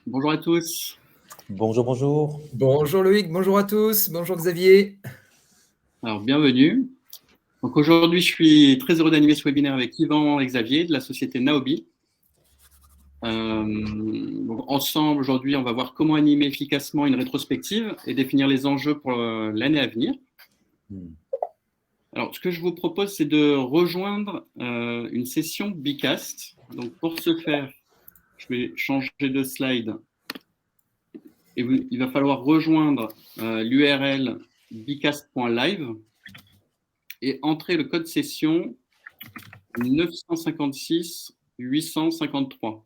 Bonjour à tous. Bonjour, bonjour. Bonjour Loïc, bonjour à tous, bonjour Xavier. Alors, bienvenue. Donc aujourd'hui, je suis très heureux d'animer ce webinaire avec Yvan et Xavier de la société Naobi. Donc ensemble, aujourd'hui, on va voir comment animer efficacement une rétrospective et définir les enjeux pour l'année à venir. Alors, ce que je vous propose, c'est de rejoindre une session Bcast. Donc, pour ce faire, je vais changer de slide. Et il va falloir rejoindre l'URL bcast.live et entrer le code session 956 853.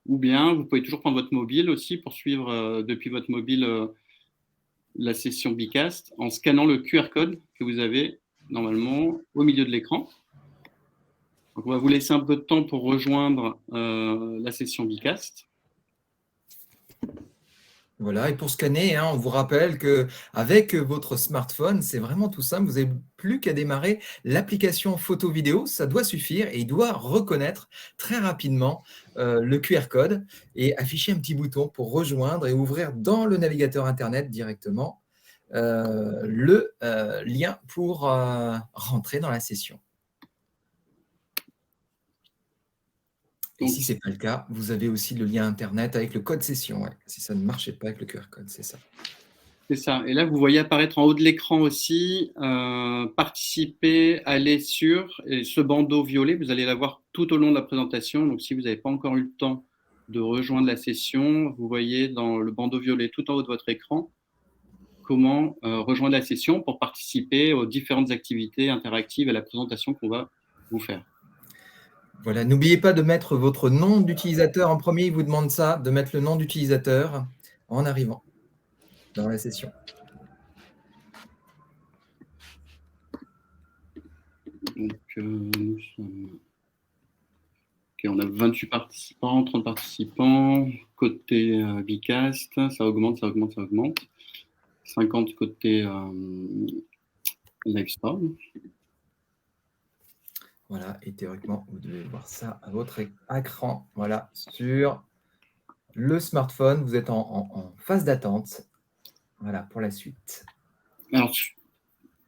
Ou bien, vous pouvez toujours prendre votre mobile aussi pour suivre depuis votre mobile la session Bcast en scannant le QR code que vous avez normalement au milieu de l'écran. Donc, on va vous laisser un peu de temps pour rejoindre la session Bcast. Voilà, et pour scanner, on vous rappelle qu'avec votre smartphone, c'est vraiment tout simple. Vous n'avez plus qu'à démarrer l'application photo-vidéo. Ça doit suffire et il doit reconnaître très rapidement le QR code et afficher un petit bouton pour rejoindre et ouvrir dans le navigateur Internet directement le lien pour rentrer dans la session. Et si ce n'est pas le cas, vous avez aussi le lien Internet avec le code session. Ouais. Si ça ne marchait pas avec le QR code, c'est ça. C'est ça. Et là, vous voyez apparaître en haut de l'écran aussi participer, aller sur et ce bandeau violet. Vous allez l'avoir tout au long de la présentation. Donc, si vous n'avez pas encore eu le temps de rejoindre la session, vous voyez dans le bandeau violet tout en haut de votre écran comment rejoindre la session pour participer aux différentes activités interactives à la présentation qu'on va vous faire. Voilà, n'oubliez pas de mettre votre nom d'utilisateur en premier. Il vous demande ça, de mettre le nom d'utilisateur en arrivant dans la session. Donc, on a 28 participants, 30 participants. Côté Bcast, ça augmente, ça augmente, ça augmente. 50 côté Livestorm. Voilà, et théoriquement, vous devez voir ça à votre écran. Voilà, sur le smartphone, vous êtes en phase d'attente. Voilà, pour la suite. Alors,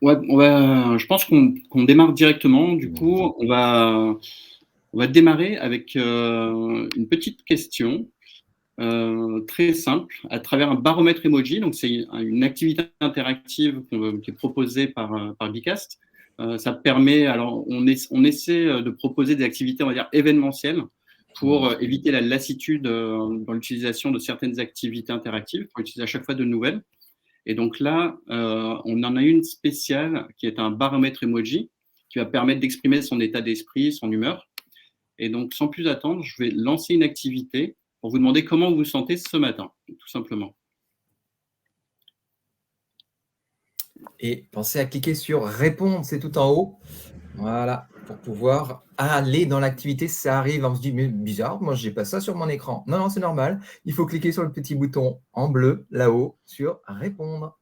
ouais, je pense qu'on démarre directement. Du coup, on va démarrer avec une petite question très simple à travers un baromètre emoji. Donc, c'est une activité interactive qui est proposée par Bcast. Ça permet, alors on essaie de proposer des activités, on va dire, événementielles pour éviter la lassitude dans l'utilisation de certaines activités interactives, pour utiliser à chaque fois de nouvelles. Et donc là, on en a une spéciale qui est un baromètre emoji qui va permettre d'exprimer son état d'esprit, son humeur. Et donc, sans plus attendre, je vais lancer une activité pour vous demander comment vous vous sentez ce matin, tout simplement. Et pensez à cliquer sur répondre, c'est tout en haut. Voilà, pour pouvoir aller dans l'activité. Ça arrive, on se dit, mais bizarre, moi, je n'ai pas ça sur mon écran. Non, non, c'est normal. Il faut cliquer sur le petit bouton en bleu, là-haut, sur répondre.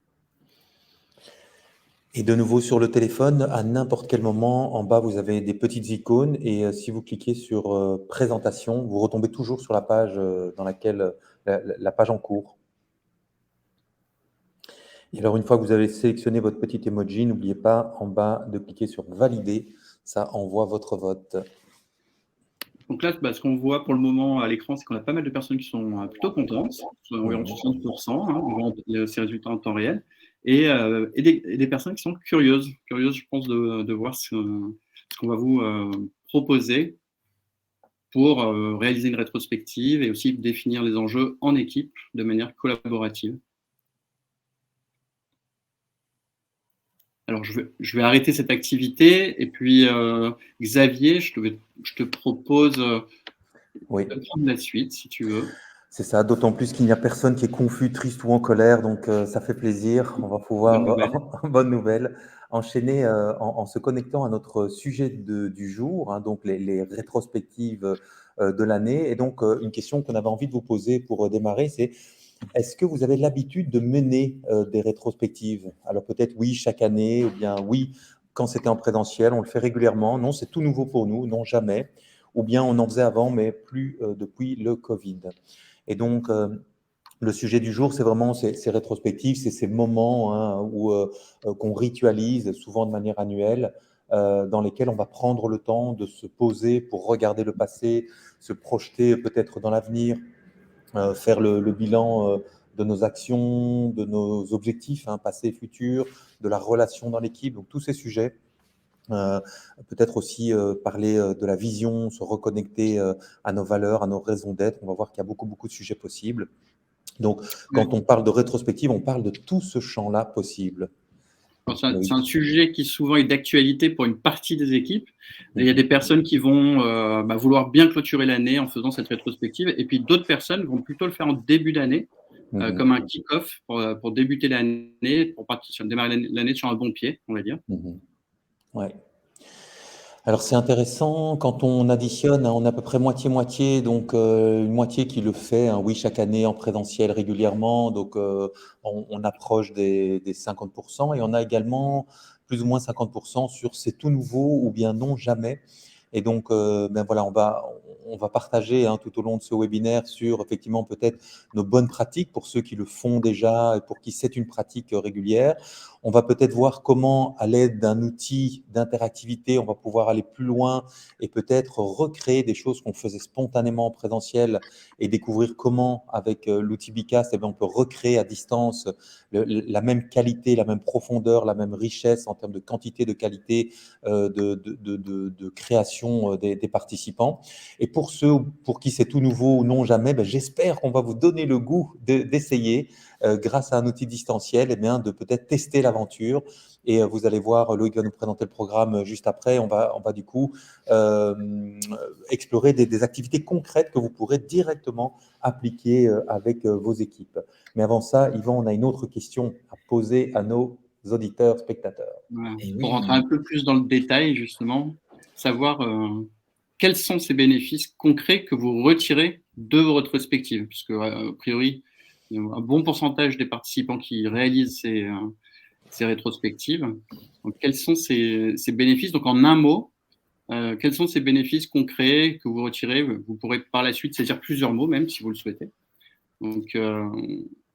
Et de nouveau sur le téléphone, à n'importe quel moment, en bas, vous avez des petites icônes et si vous cliquez sur présentation, vous retombez toujours sur la page dans laquelle la page en cours. Et alors, une fois que vous avez sélectionné votre petit emoji, n'oubliez pas en bas de cliquer sur valider. Ça envoie votre vote. Donc là, ce qu'on voit pour le moment à l'écran, c'est qu'on a pas mal de personnes qui sont plutôt contentes, environ 60%, on voit ces résultats en temps réel, et des personnes qui sont curieuses, je pense, de voir ce qu'on va vous proposer pour réaliser une rétrospective et aussi définir les enjeux en équipe de manière collaborative. Alors, je vais arrêter cette activité et puis Xavier, je te propose de prendre la suite si tu veux. C'est ça, d'autant plus qu'il n'y a personne qui est confus, triste ou en colère, donc ça fait plaisir. On va pouvoir, bonne nouvelle, enchaîner en se connectant à notre sujet du jour, donc les rétrospectives de l'année. Et donc, une question qu'on avait envie de vous poser pour démarrer, c'est est-ce que vous avez l'habitude de mener des rétrospectives? Alors peut-être oui, chaque année, ou bien oui, quand c'était en présentiel, on le fait régulièrement. Non, c'est tout nouveau pour nous, non, jamais. Ou bien on en faisait avant, mais plus depuis le Covid. Et donc, le sujet du jour, c'est vraiment ces rétrospectives, c'est ces moments où qu'on ritualise, souvent de manière annuelle, dans lesquels on va prendre le temps de se poser pour regarder le passé, se projeter peut-être dans l'avenir, faire le bilan de nos actions, de nos objectifs, passé et futur, de la relation dans l'équipe, donc tous ces sujets. Peut-être aussi parler de la vision, se reconnecter à nos valeurs, à nos raisons d'être. On va voir qu'il y a beaucoup de sujets possibles. Donc, quand on parle de rétrospective, on parle de tout ce champ-là possible. C'est un sujet qui souvent est d'actualité pour une partie des équipes. Il y a des personnes qui vont vouloir bien clôturer l'année en faisant cette rétrospective, et puis d'autres personnes vont plutôt le faire en début d'année, comme un kick-off pour débuter l'année, pour démarrer l'année sur un bon pied, on va dire. Ouais. Alors c'est intéressant, quand on additionne, on a à peu près moitié-moitié, donc une moitié qui le fait, oui, chaque année en présentiel régulièrement, donc on approche des 50%, et on a également plus ou moins 50% sur c'est tout nouveau ou bien non, jamais. Et donc, voilà, on va partager tout au long de ce webinaire sur effectivement peut-être nos bonnes pratiques pour ceux qui le font déjà et pour qui c'est une pratique régulière. On va peut-être voir comment, à l'aide d'un outil d'interactivité, on va pouvoir aller plus loin et peut-être recréer des choses qu'on faisait spontanément en présentiel et découvrir comment, avec l'outil Bicast, on peut recréer à distance la même qualité, la même profondeur, la même richesse en termes de quantité, de qualité, de création des participants. Et pour ceux pour qui c'est tout nouveau ou non jamais, j'espère qu'on va vous donner le goût d'essayer, grâce à un outil distanciel, de peut-être tester l'aventure. Et vous allez voir, Loïc va nous présenter le programme juste après. On va du coup explorer des activités concrètes que vous pourrez directement appliquer avec vos équipes. Mais avant ça, Yvan, on a une autre question à poser à nos auditeurs, spectateurs. Voilà. Pour rentrer un peu plus dans le détail, justement, savoir quels sont ces bénéfices concrets que vous retirez de vos rétrospectives, puisque a priori, il y a un bon pourcentage des participants qui réalisent ces rétrospectives. Donc, quels sont ces bénéfices? Donc, en un mot, quels sont ces bénéfices concrets que vous retirez? Vous pourrez par la suite saisir plusieurs mots, même si vous le souhaitez. Donc,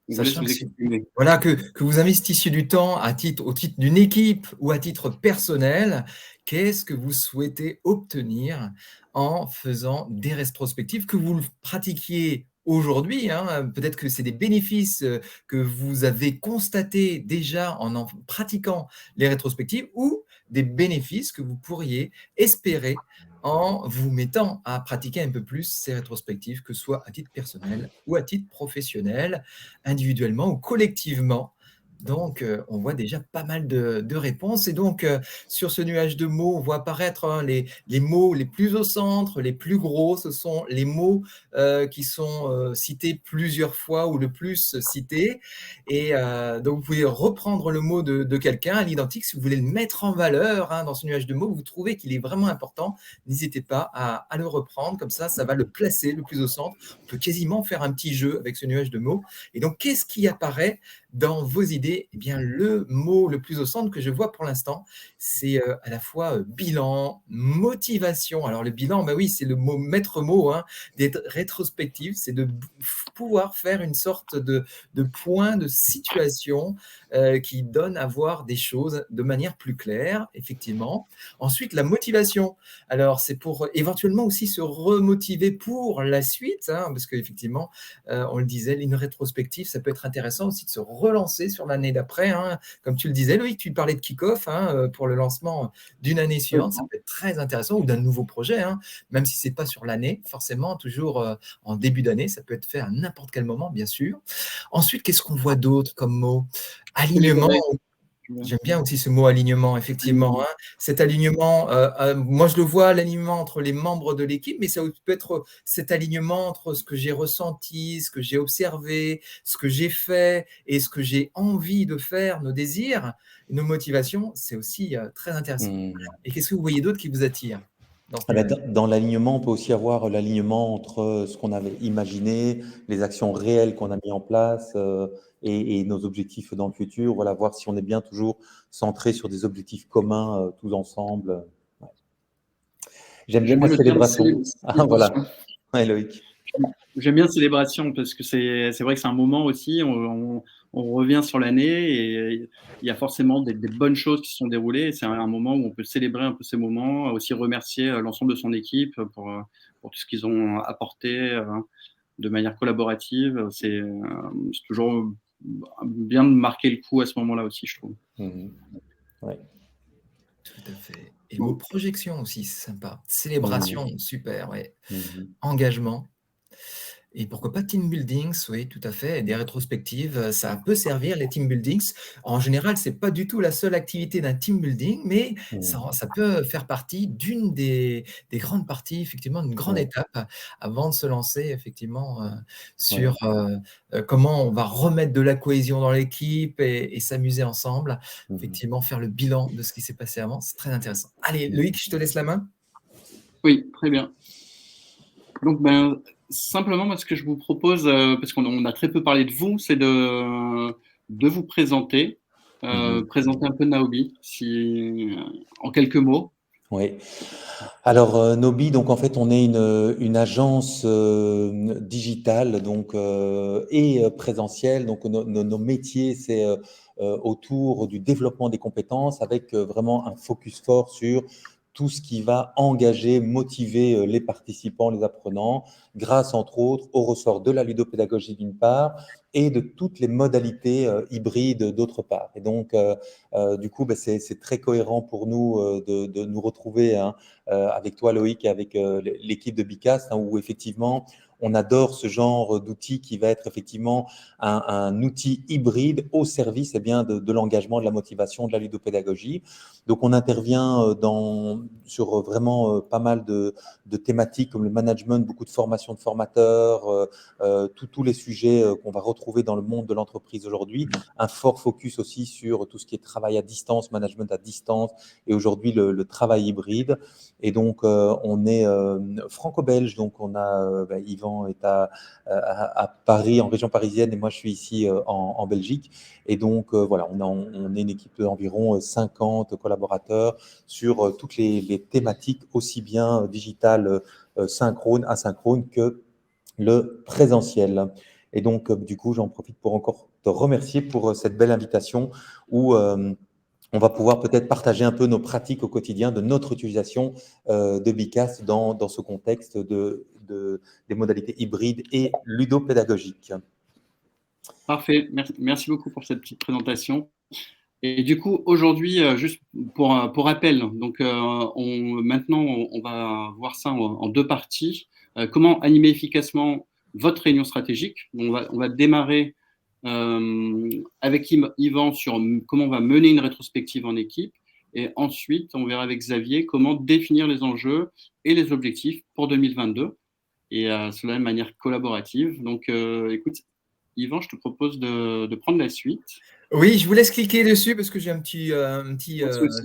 sachant que vous investissiez du temps au titre d'une équipe ou à titre personnel, qu'est-ce que vous souhaitez obtenir en faisant des rétrospectives, que vous le pratiquiez aujourd'hui, peut-être que c'est des bénéfices que vous avez constatés déjà en pratiquant les rétrospectives, ou des bénéfices que vous pourriez espérer en vous mettant à pratiquer un peu plus ces rétrospectives, que ce soit à titre personnel ou à titre professionnel, individuellement ou collectivement. Donc, on voit déjà pas mal de réponses. Et donc, sur ce nuage de mots, on voit apparaître les mots les plus au centre, les plus gros. Ce sont les mots qui sont cités plusieurs fois ou le plus cités. Et donc, vous pouvez reprendre le mot de quelqu'un à l'identique. Si vous voulez le mettre en valeur dans ce nuage de mots, vous trouvez qu'il est vraiment important, n'hésitez pas à le reprendre. Comme ça va le placer le plus au centre. On peut quasiment faire un petit jeu avec ce nuage de mots. Et donc, qu'est-ce qui apparaît dans vos idées? Eh bien, le mot le plus au centre que je vois pour l'instant, c'est à la fois bilan, motivation. Alors, le bilan, oui, c'est le maître mot des rétrospectives, c'est de pouvoir faire une sorte de point de situation qui donne à voir des choses de manière plus claire, effectivement. Ensuite, la motivation. Alors, c'est pour éventuellement aussi se remotiver pour la suite, parce qu'effectivement, on le disait, une rétrospective, ça peut être intéressant aussi de se relancer sur l'année d'après. Comme tu le disais, Loïc, tu parlais de kick-off pour le lancement d'une année suivante. Ça peut être très intéressant, ou d'un nouveau projet, même si ce n'est pas sur l'année, forcément, toujours en début d'année. Ça peut être fait à n'importe quel moment, bien sûr. Ensuite, qu'est-ce qu'on voit d'autre comme mot? Alignement. J'aime bien aussi ce mot alignement, effectivement. Cet alignement, moi je le vois, l'alignement entre les membres de l'équipe, mais ça peut être cet alignement entre ce que j'ai ressenti, ce que j'ai observé, ce que j'ai fait et ce que j'ai envie de faire, nos désirs, nos motivations. C'est aussi très intéressant. Et qu'est-ce que vous voyez d'autre qui vous attire? Dans l'alignement, on peut aussi avoir l'alignement entre ce qu'on avait imaginé, les actions réelles qu'on a mis en place et nos objectifs dans le futur. Voilà, voir si on est bien toujours centré sur des objectifs communs tous ensemble. Ouais. J'aime bien la célébration. Voilà, ouais, Loïc. J'aime bien célébration parce que c'est vrai que c'est un moment aussi, on revient sur l'année et il y a forcément des bonnes choses qui se sont déroulées. C'est un moment où on peut célébrer un peu ces moments, aussi remercier l'ensemble de son équipe pour tout ce qu'ils ont apporté de manière collaborative. C'est toujours bien de marquer le coup à ce moment-là aussi, je trouve. Ouais. Tout à fait. Et le mot projection aussi, c'est sympa. Célébration, super, ouais. Engagement. Et pourquoi pas team buildings, oui, tout à fait. Des rétrospectives, ça peut servir, les team buildings. En général, ce n'est pas du tout la seule activité d'un team building, mais ça peut faire partie d'une des grandes parties, effectivement, d'une grande étape avant de se lancer, effectivement, sur comment on va remettre de la cohésion dans l'équipe et s'amuser ensemble. Effectivement, faire le bilan de ce qui s'est passé avant, c'est très intéressant. Allez, Loïc, je te laisse la main. Oui, très bien. Donc, simplement, moi, ce que je vous propose, parce qu'on a très peu parlé de vous, c'est de vous présenter, présenter un peu Naobi, en quelques mots. Oui. Alors, Nobi, donc en fait, on est une agence digitale donc, et présentielle. Donc, nos métiers, c'est autour du développement des compétences avec vraiment un focus fort sur tout ce qui va engager, motiver les participants, les apprenants, grâce entre autres au ressort de la ludopédagogie d'une part et de toutes les modalités hybrides d'autre part. Et donc, du coup, c'est très cohérent pour nous de nous retrouver avec toi, Loïc, et avec l'équipe de Bicast, où effectivement, on adore ce genre d'outil qui va être effectivement un outil hybride au service de l'engagement, de la motivation, de la ludopédagogie. Donc, on intervient sur vraiment pas mal de thématiques comme le management, beaucoup de formation de formateurs, tous les sujets qu'on va retrouver dans le monde de l'entreprise aujourd'hui. Un fort focus aussi sur tout ce qui est travail à distance, management à distance et aujourd'hui le travail hybride. Et donc, on est franco-belge, donc on a Yvan est à Paris, en région parisienne, et moi je suis ici en Belgique. Et donc, voilà, on est une équipe d'environ 50 collaborateurs sur toutes les thématiques, aussi bien digitales, synchrone, asynchrone que le présentiel. Et donc, du coup, j'en profite pour encore te remercier pour cette belle invitation où on va pouvoir peut-être partager un peu nos pratiques au quotidien de notre utilisation de Bicast dans ce contexte des modalités hybrides et ludopédagogiques. Parfait, merci beaucoup pour cette petite présentation. Et du coup, aujourd'hui, juste pour rappel, donc maintenant, on va voir ça en deux parties. Comment animer efficacement votre réunion stratégique. On va démarrer avec Yvan sur comment on va mener une rétrospective en équipe. Et ensuite, on verra avec Xavier comment définir les enjeux et les objectifs pour 2022. Et cela de manière collaborative. Donc, écoute, Yvan, je te propose de prendre la suite. Oui, je vous laisse cliquer dessus parce que j'ai un petit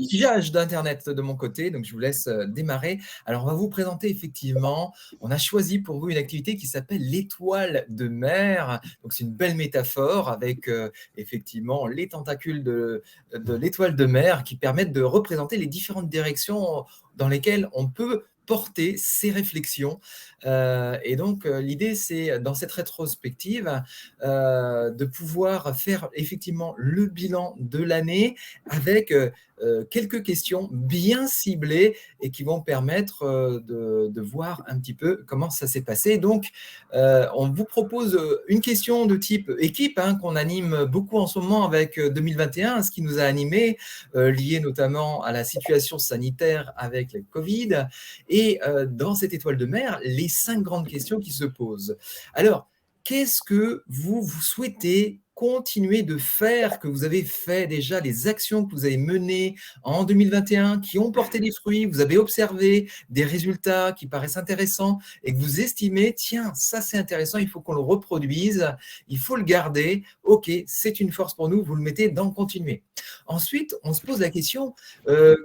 pigage d'Internet de mon côté, donc je vous laisse démarrer. Alors, on va vous présenter effectivement, on a choisi pour vous une activité qui s'appelle l'étoile de mer. Donc, c'est une belle métaphore avec effectivement les tentacules de l'étoile de mer qui permettent de représenter les différentes directions dans lesquelles on peut porter ses réflexions. Et donc, l'idée, c'est, dans cette rétrospective, de pouvoir faire effectivement le bilan de l'année avec quelques questions bien ciblées et qui vont permettre de voir un petit peu comment ça s'est passé. Donc, on vous propose une question de type équipe qu'on anime beaucoup en ce moment avec 2021, ce qui nous a animés, lié notamment à la situation sanitaire avec le Covid. Et dans cette étoile de mer, les 5 grandes questions qui se posent. Alors, qu'est-ce que vous souhaitez continuer de faire, que vous avez fait déjà, les actions que vous avez menées en 2021, qui ont porté des fruits, vous avez observé des résultats qui paraissent intéressants et que vous estimez, tiens, ça c'est intéressant, il faut qu'on le reproduise, il faut le garder, ok, c'est une force pour nous, vous le mettez dans continuer. Ensuite, on se pose la question,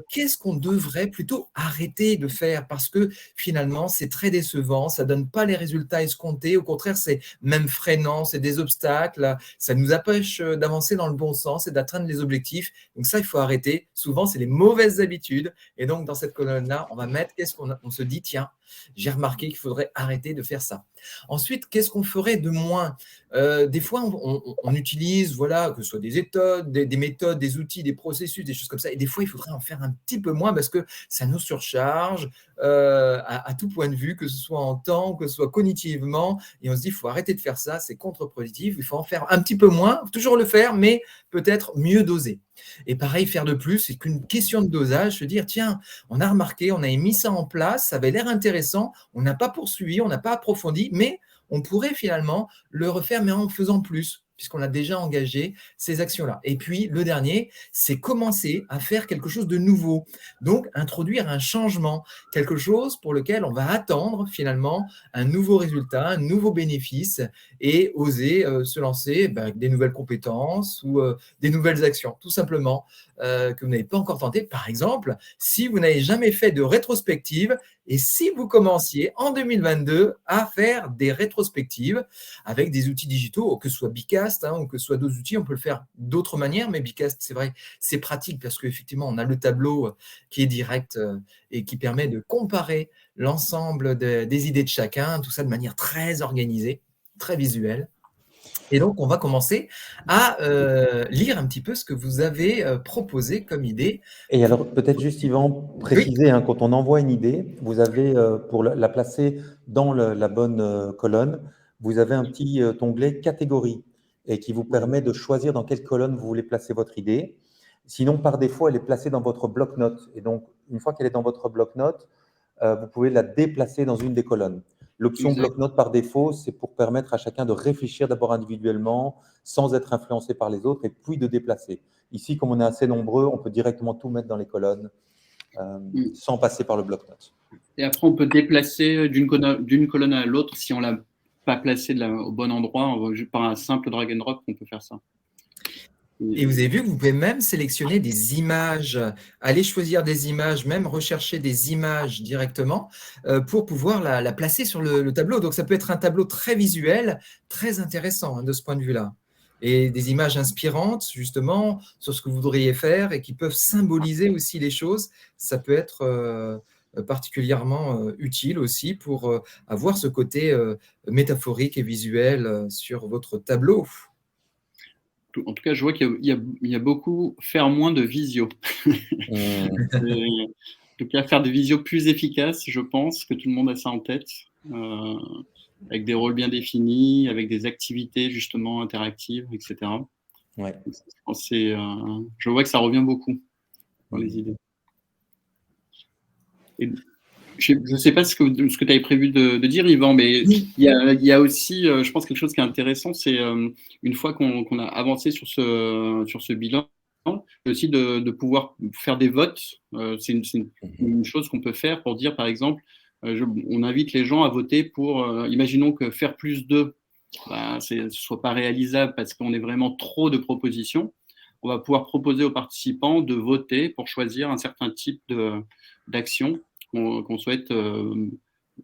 qu'est-ce qu'on devrait plutôt arrêter de faire, parce que finalement, c'est très décevant, ça ne donne pas les résultats escomptés, au contraire, c'est même freinant, c'est des obstacles, ça nous nous empêche d'avancer dans le bon sens et d'atteindre les objectifs. Donc ça, il faut arrêter. Souvent, c'est les mauvaises habitudes. Et donc, dans cette colonne-là, on va mettre qu'est-ce qu'on se dit, tiens, j'ai remarqué qu'il faudrait arrêter de faire ça. Ensuite, qu'est-ce qu'on ferait de moins? Des fois, on utilise, voilà, que ce soit des méthodes, des outils, des processus, des choses comme ça. Et des fois, il faudrait en faire un petit peu moins parce que ça nous surcharge à tout point de vue, que ce soit en temps, que ce soit cognitivement. Et on se dit, il faut arrêter de faire ça, c'est contre-productif. Il faut en faire un petit peu moins, toujours le faire, mais peut-être mieux doser. Et pareil, faire de plus, c'est qu'une question de dosage, se dire, tiens, on a remarqué, on a mis ça en place, ça avait l'air intéressant, on n'a pas poursuivi, on n'a pas approfondi, mais on pourrait finalement le refaire, mais en faisant plus, puisqu'on a déjà engagé ces actions-là. Et puis, le dernier, c'est commencer à faire quelque chose de nouveau. Donc, introduire un changement, quelque chose pour lequel on va attendre finalement un nouveau résultat, un nouveau bénéfice et oser se lancer avec des nouvelles compétences ou des nouvelles actions, tout simplement, que vous n'avez pas encore tenté. Par exemple, si vous n'avez jamais fait de rétrospective et si vous commenciez en 2022 à faire des rétrospectives avec des outils digitaux, que ce soit Bicast ou que ce soit d'autres outils, on peut le faire d'autres manières, mais Bicast, c'est vrai, c'est pratique parce qu'effectivement, on a le tableau qui est direct et qui permet de comparer l'ensemble des idées de chacun, tout ça de manière très organisée, très visuelle. Et donc, on va commencer à lire un petit peu ce que vous avez proposé comme idée. Et alors, peut-être juste, Yvan, préciser, quand on envoie une idée, vous avez, pour la placer dans la bonne colonne, vous avez un petit onglet catégorie et qui vous permet de choisir dans quelle colonne vous voulez placer votre idée. Sinon, par défaut, elle est placée dans votre bloc-notes. Et donc, une fois qu'elle est dans votre bloc-notes, vous pouvez la déplacer dans une des colonnes. L'option bloc-notes par défaut, c'est pour permettre à chacun de réfléchir d'abord individuellement, sans être influencé par les autres, et puis de déplacer. Ici, comme on est assez nombreux, on peut directement tout mettre dans les colonnes, sans passer par le bloc-notes. Et après, on peut déplacer d'une colonne à l'autre si on ne l'a pas placé au bon endroit. Par un simple drag and drop, on peut faire ça. Et vous avez vu que vous pouvez même sélectionner des images, aller choisir des images, même rechercher des images directement pour pouvoir la placer sur le tableau. Donc, ça peut être un tableau très visuel, très intéressant de ce point de vue-là. Et des images inspirantes, justement, sur ce que vous voudriez faire et qui peuvent symboliser aussi les choses. Ça peut être particulièrement utile aussi pour avoir ce côté métaphorique et visuel sur votre tableau. En tout cas, je vois qu'il y a beaucoup faire moins de visio. En tout cas, faire des visios plus efficaces, je pense que tout le monde a ça en tête, avec des rôles bien définis, avec des activités justement interactives, etc. Ouais. Je vois que ça revient beaucoup dans les idées. Et je ne sais pas ce que tu avais prévu de dire, Yvan, mais il y a aussi, je pense, quelque chose qui est intéressant, c'est une fois qu'on a avancé sur ce bilan, aussi de pouvoir faire des votes. C'est une chose qu'on peut faire pour dire, par exemple, on invite les gens à voter pour, imaginons que faire plus de, ce ne soit pas réalisable parce qu'on est vraiment trop de propositions. On va pouvoir proposer aux participants de voter pour choisir un certain type d'action qu'on souhaite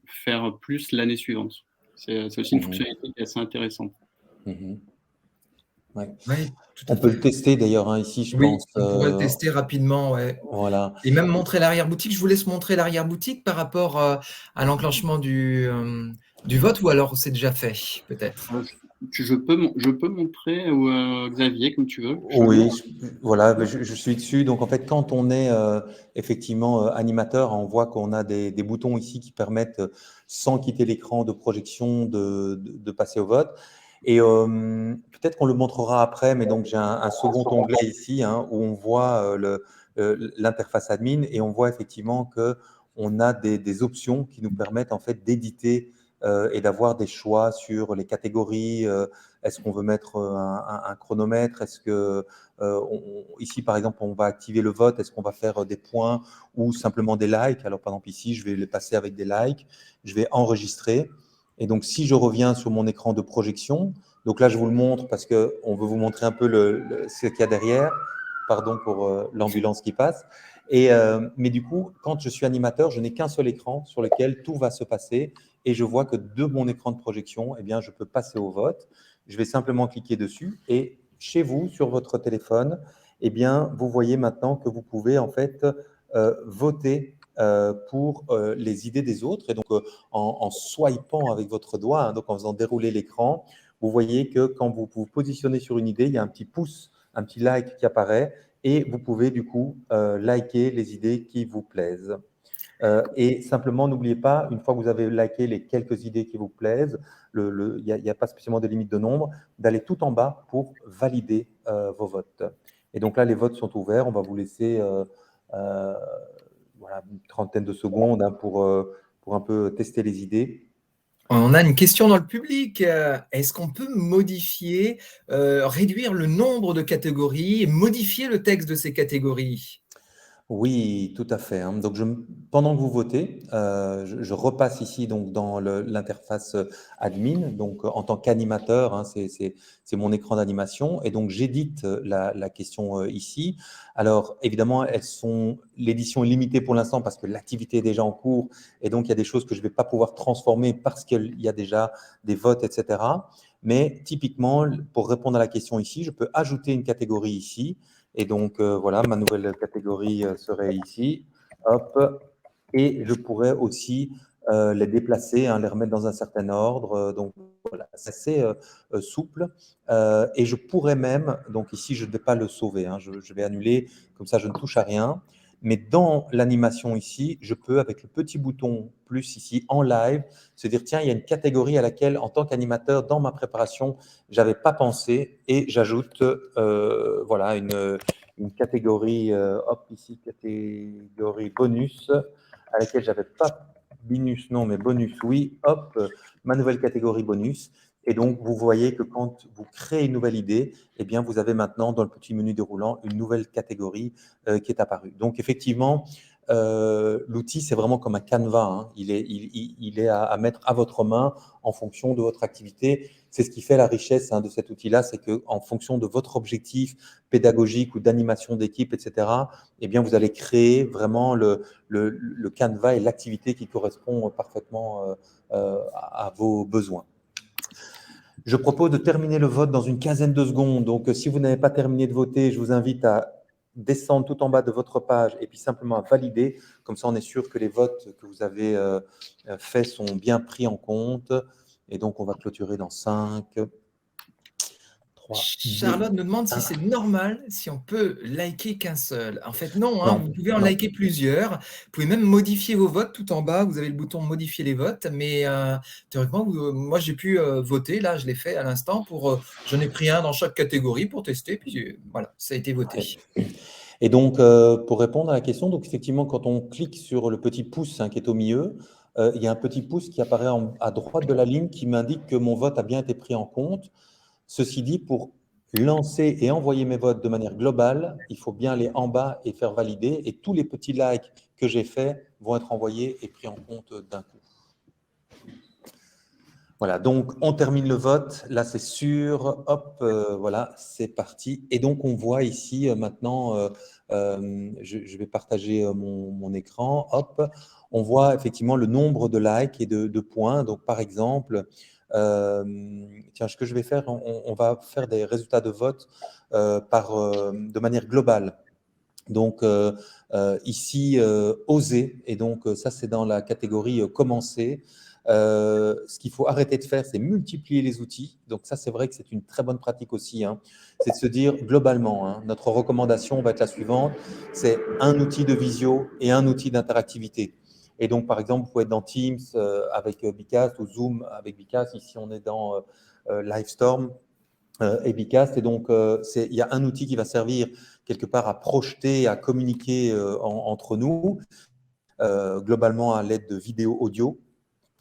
faire plus l'année suivante. C'est aussi une fonctionnalité qui est assez intéressante. Ouais. On peut le tester d'ailleurs ici, je pense. On pourrait le tester rapidement. Ouais. Voilà. Et même montrer l'arrière-boutique. Je vous laisse montrer l'arrière-boutique par rapport à l'enclenchement du vote, ou alors c'est déjà fait, peut-être. Je peux montrer, Xavier, comme tu veux. Oui, voilà, je suis dessus. Donc, en fait, quand on est effectivement animateur, on voit qu'on a des boutons ici qui permettent, sans quitter l'écran de projection, de passer au vote. Et peut-être qu'on le montrera après, mais donc j'ai un second onglet ici où on voit l'interface admin et on voit effectivement qu'on a des options qui nous permettent en fait d'éditer et d'avoir des choix sur les catégories. Est-ce qu'on veut mettre un chronomètre? Est-ce que ici, par exemple, on va activer le vote? Est-ce qu'on va faire des points ou simplement des likes? Alors, par exemple, ici, je vais les passer avec des likes. Je vais enregistrer. Et donc, si je reviens sur mon écran de projection, donc là, je vous le montre parce qu'on veut vous montrer un peu ce qu'il y a derrière. Pardon pour l'ambulance qui passe. Mais du coup, quand je suis animateur, je n'ai qu'un seul écran sur lequel tout va se passer et je vois que de mon écran de projection, eh bien, je peux passer au vote. Je vais simplement cliquer dessus et chez vous, sur votre téléphone, eh bien, vous voyez maintenant que vous pouvez en fait voter pour les idées des autres. Et donc, en swipant avec votre doigt, hein, donc en faisant dérouler l'écran, vous voyez que quand vous vous positionnez sur une idée, il y a un petit pouce, un petit like qui apparaît et vous pouvez du coup liker les idées qui vous plaisent. Et simplement, n'oubliez pas, une fois que vous avez liké les quelques idées qui vous plaisent, il n'y a pas spécialement de limite de nombre, d'aller tout en bas pour valider vos votes. Et donc là, les votes sont ouverts. On va vous laisser voilà, une trentaine de secondes hein, pour un peu tester les idées. On a une question dans le public. Est-ce qu'on peut modifier, réduire le nombre de catégories et modifier le texte de ces catégories? Oui, tout à fait, hein. Donc, pendant que vous votez, je repasse ici donc, dans l'interface admin. Donc, en tant qu'animateur, hein, c'est mon écran d'animation. Et donc, j'édite la question ici. Alors, évidemment, l'édition est limitée pour l'instant parce que l'activité est déjà en cours. Et donc, il y a des choses que je ne vais pas pouvoir transformer parce qu'il y a déjà des votes, etc. Mais typiquement, pour répondre à la question ici, je peux ajouter une catégorie ici. Et donc, voilà, ma nouvelle catégorie serait ici. Hop. Et je pourrais aussi les déplacer, hein, les remettre dans un certain ordre. Donc, voilà, c'est assez souple. Et je pourrais même, donc ici, je ne vais pas le sauver. Hein, je vais annuler, comme ça, je ne touche à rien. Mais dans l'animation ici, je peux, avec le petit bouton plus ici, en live, se dire, tiens, il y a une catégorie à laquelle, en tant qu'animateur, dans ma préparation, je n'avais pas pensé et j'ajoute voilà, une catégorie, hop, ici, catégorie bonus, à laquelle j'avais pas bonus, non, mais bonus, oui, hop, ma nouvelle catégorie bonus. Et donc, vous voyez que quand vous créez une nouvelle idée, eh bien, vous avez maintenant dans le petit menu déroulant une nouvelle catégorie qui est apparue. Donc, effectivement, l'outil, c'est vraiment comme un canevas. Hein. Il est à mettre à votre main en fonction de votre activité. C'est ce qui fait la richesse hein, de cet outil-là, c'est qu'en fonction de votre objectif pédagogique ou d'animation d'équipe, etc., eh bien, vous allez créer vraiment le canevas et l'activité qui correspond parfaitement à vos besoins. Je propose de terminer le vote dans une quinzaine de secondes. Donc, si vous n'avez pas terminé de voter, je vous invite à descendre tout en bas de votre page et puis simplement à valider. Comme ça, on est sûr que les votes que vous avez faits sont bien pris en compte. Et donc, on va clôturer dans 5, 3, Charlotte 2, nous demande 1. si c'est normal, si on peut liker qu'un seul. En fait, non, hein, Non, vous pouvez en non. liker plusieurs. Vous pouvez même modifier vos votes tout en bas. Vous avez le bouton modifier les votes. Mais théoriquement, moi, j'ai pu voter. Là, je l'ai fait à l'instant. J'en ai pris un dans chaque catégorie pour tester. Puis voilà, ça a été voté. Ouais. Et donc, pour répondre à la question, donc effectivement, quand on clique sur le petit pouce hein, qui est au milieu, il y a un petit pouce qui apparaît à droite de la ligne qui m'indique que mon vote a bien été pris en compte. Ceci dit, pour lancer et envoyer mes votes de manière globale, il faut bien aller en bas et faire valider. Et tous les petits likes que j'ai faits vont être envoyés et pris en compte d'un coup. Voilà, donc on termine le vote. Là, c'est sûr. Hop, voilà, c'est parti. Et donc, on voit ici maintenant, je vais partager mon écran. Hop, on voit effectivement le nombre de likes et de points. Donc, par exemple, tiens, ce que je vais faire, on va faire des résultats de vote de manière globale. Donc, ici, oser. Et donc, ça, c'est dans la catégorie commencer. Ce qu'il faut arrêter de faire, c'est multiplier les outils. Donc ça, c'est vrai que c'est une très bonne pratique aussi. Hein. C'est de se dire globalement, hein, notre recommandation va être la suivante, c'est un outil de visio et un outil d'interactivité. Et donc, par exemple, vous pouvez être dans Teams avec Bicast ou Zoom avec Bicast. Ici, on est dans Livestorm et Bicast. Et donc, il y a un outil qui va servir quelque part à projeter, à communiquer entre nous, globalement à l'aide de vidéo audio.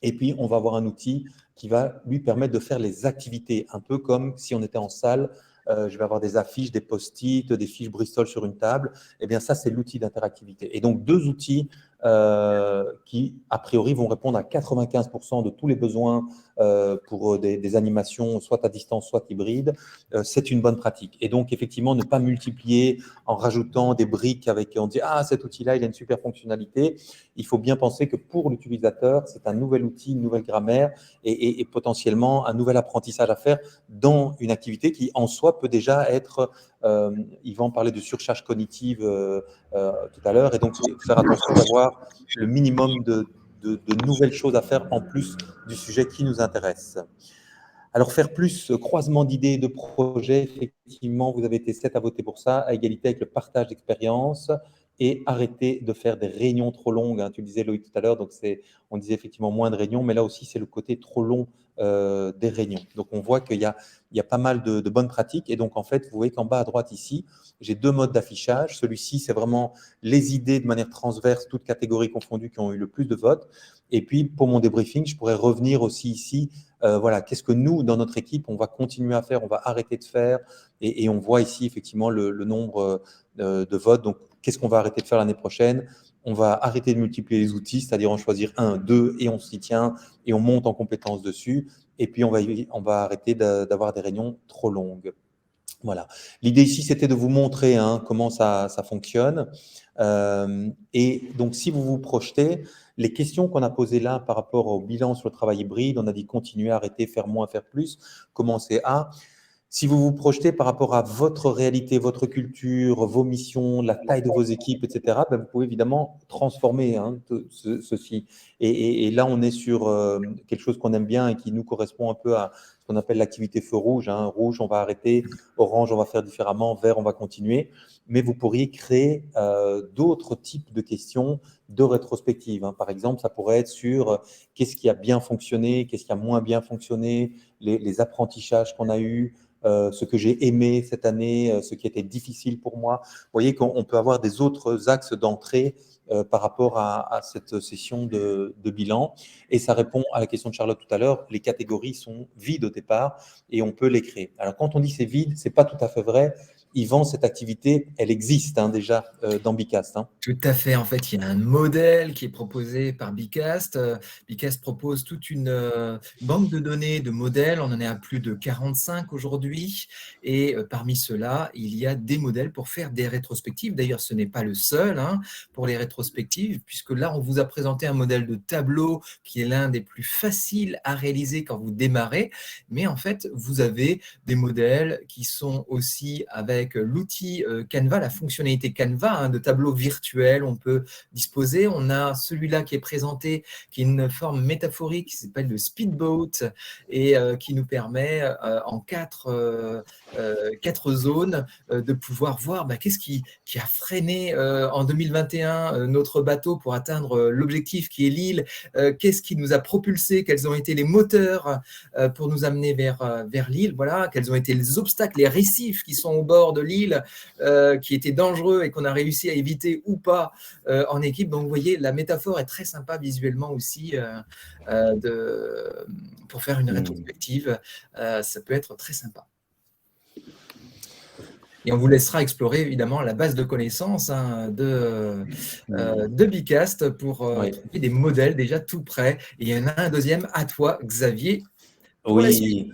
Et puis, on va avoir un outil qui va lui permettre de faire les activités, un peu comme si on était en salle. Je vais avoir des affiches, des post-it, des fiches Bristol sur une table. Eh bien, ça, c'est l'outil d'interactivité. Et donc, deux outils qui, a priori, vont répondre à 95% de tous les besoins pour des animations, soit à distance, soit hybrides. C'est une bonne pratique. Et donc, effectivement, ne pas multiplier en rajoutant des briques avec, on dit, ah, cet outil-là, il a une super fonctionnalité. Il faut bien penser que pour l'utilisateur, c'est un nouvel outil, une nouvelle grammaire et potentiellement un nouvel apprentissage à faire dans une activité qui, en soi, peut déjà être, Yvan parlait de surcharge cognitive tout à l'heure, et donc faire attention d'avoir le minimum de nouvelles choses à faire en plus du sujet qui nous intéresse. Alors, faire plus croisement d'idées et de projets, effectivement, vous avez été 7 à voter pour ça, à égalité avec le partage d'expérience et arrêter de faire des réunions trop longues. Tu le disais, Loïc, tout à l'heure, donc on disait effectivement moins de réunions, mais là aussi, c'est le côté trop long des réunions. Donc, on voit qu'il y a pas mal de bonnes pratiques. Et donc, en fait, vous voyez qu'en bas à droite ici, j'ai 2 modes d'affichage. Celui-ci, c'est vraiment les idées de manière transverse, toutes catégories confondues, qui ont eu le plus de votes. Et puis, pour mon débriefing, je pourrais revenir aussi ici. Voilà, qu'est-ce que nous, dans notre équipe, on va continuer à faire, on va arrêter de faire. Et on voit ici, effectivement, le nombre de votes. Donc, qu'est-ce qu'on va arrêter de faire l'année prochaine? On va arrêter de multiplier les outils, c'est-à-dire en choisir un, deux, et on s'y tient, et on monte en compétences dessus. Et puis, on va arrêter d'avoir des réunions trop longues. Voilà. L'idée ici, c'était de vous montrer comment ça fonctionne. Et donc, si vous vous projetez, les questions qu'on a posées là par rapport au bilan sur le travail hybride, on a dit continuer, arrêter, faire moins, faire plus, commencer à… Si vous vous projetez par rapport à votre réalité, votre culture, vos missions, la taille de vos équipes, etc., ben vous pouvez évidemment transformer ceci. Et là, on est sur quelque chose qu'on aime bien et qui nous correspond un peu à ce qu'on appelle l'activité feu rouge. Rouge, on va arrêter. Orange, on va faire différemment. Vert, on va continuer. Mais vous pourriez créer d'autres types de questions de rétrospective. Par exemple, ça pourrait être sur qu'est-ce qui a bien fonctionné, qu'est-ce qui a moins bien fonctionné, les apprentissages qu'on a eus, ce que j'ai aimé cette année, ce qui était difficile pour moi. Vous voyez qu'on peut avoir des autres axes d'entrée par rapport à cette session de bilan. Et ça répond à la question de Charlotte tout à l'heure. Les catégories sont vides au départ et on peut les créer. Alors, quand on dit c'est vide, c'est pas tout à fait vrai. Yvan, cette activité, elle existe déjà dans Bicast. Tout à fait. En fait, il y a un modèle qui est proposé par Bicast. Bicast propose toute une banque de données de modèles. On en est à plus de 45 aujourd'hui. Et parmi ceux-là, il y a des modèles pour faire des rétrospectives. D'ailleurs, ce n'est pas le seul pour les rétrospectives, puisque là, on vous a présenté un modèle de tableau qui est l'un des plus faciles à réaliser quand vous démarrez. Mais en fait, vous avez des modèles qui sont aussi avec l'outil Canva, la fonctionnalité Canva de tableau virtuel, on peut disposer. On a celui-là qui est présenté, qui est une forme métaphorique qui s'appelle le speedboat et qui nous permet en quatre zones de pouvoir voir qu'est-ce qui a freiné en 2021 notre bateau pour atteindre l'objectif qui est l'île, qu'est-ce qui nous a propulsé, quels ont été les moteurs pour nous amener vers l'île, voilà, quels ont été les obstacles, les récifs qui sont au bord de l'île, qui étaient dangereux et qu'on a réussi à éviter ou pas en équipe. Donc, vous voyez, la métaphore est très sympa visuellement aussi pour faire une rétrospective. Ça peut être très sympa. Et on vous laissera explorer évidemment la base de connaissances de Bicast pour trouver des modèles déjà tout prêts. Et il y en a un deuxième à toi, Xavier. Oui.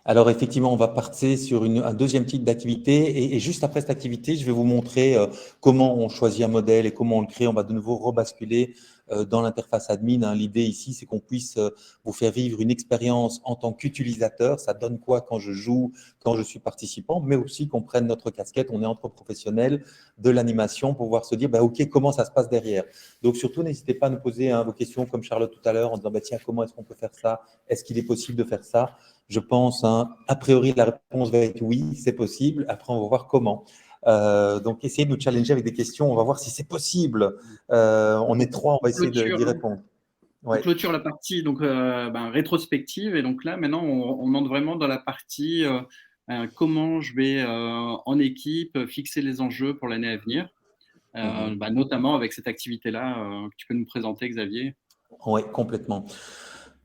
Alors effectivement, on va partir sur un deuxième type d'activité et juste après cette activité, je vais vous montrer comment on choisit un modèle et comment on le crée. On va de nouveau rebasculer dans l'interface admin. L'idée ici, c'est qu'on puisse vous faire vivre une expérience en tant qu'utilisateur. Ça donne quoi quand je joue, quand je suis participant, mais aussi qu'on prenne notre casquette. On est entre professionnels de l'animation pour pouvoir se dire, OK, comment ça se passe derrière. Donc surtout, n'hésitez pas à nous poser vos questions comme Charlotte tout à l'heure en disant, tiens, comment est-ce qu'on peut faire ça? Est-ce qu'il est possible de faire ça? Je pense, a priori, la réponse va être oui, c'est possible. Après, on va voir comment. Donc, essayez de nous challenger avec des questions. On va voir si c'est possible. On est 3, on va essayer d'y répondre. On clôture la partie rétrospective. Et donc là, maintenant, on entre vraiment dans la partie comment je vais en équipe fixer les enjeux pour l'année à venir, notamment avec cette activité-là que tu peux nous présenter, Xavier. Oui, complètement.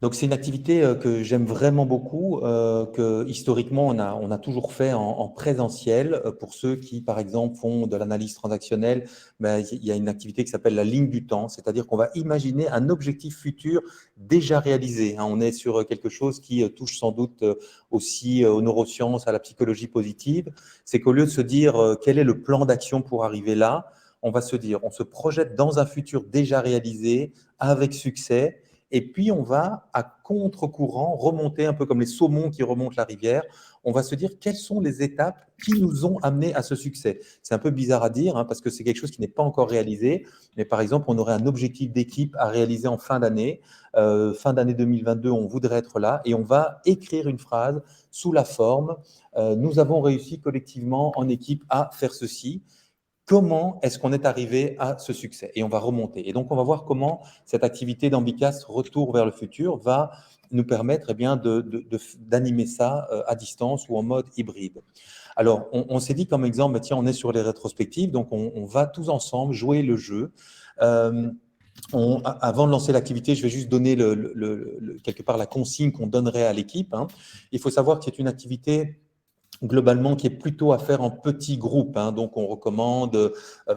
Donc, c'est une activité que j'aime vraiment beaucoup, que historiquement, on a toujours fait en présentiel. Pour ceux qui, par exemple, font de l'analyse transactionnelle, ben, il y a une activité qui s'appelle la ligne du temps, c'est-à-dire qu'on va imaginer un objectif futur déjà réalisé, hein. On est sur quelque chose qui touche sans doute aussi aux neurosciences, à la psychologie positive. C'est qu'au lieu de se dire quel est le plan d'action pour arriver là, on va se dire, on se projette dans un futur déjà réalisé, avec succès. Et puis, on va, à contre-courant, remonter un peu comme les saumons qui remontent la rivière. On va se dire quelles sont les étapes qui nous ont amenés à ce succès. C'est un peu bizarre à dire, hein, parce que c'est quelque chose qui n'est pas encore réalisé. Mais par exemple, on aurait un objectif d'équipe à réaliser en fin d'année. Fin d'année 2022, on voudrait être là et on va écrire une phrase sous la forme nous avons réussi collectivement en équipe à faire ceci. Comment est-ce qu'on est arrivé à ce succès? Et on va remonter. Et donc, on va voir comment cette activité d'Ambicast Retour vers le futur va nous permettre eh bien, d'animer ça à distance ou en mode hybride. Alors, on s'est dit comme exemple, tiens, on est sur les rétrospectives, donc on va tous ensemble jouer le jeu. Avant de lancer l'activité, je vais juste donner quelque part la consigne qu'on donnerait à l'équipe, hein. Il faut savoir que c'est une activité globalement qui est plutôt à faire en petits groupes, hein. Donc, on recommande,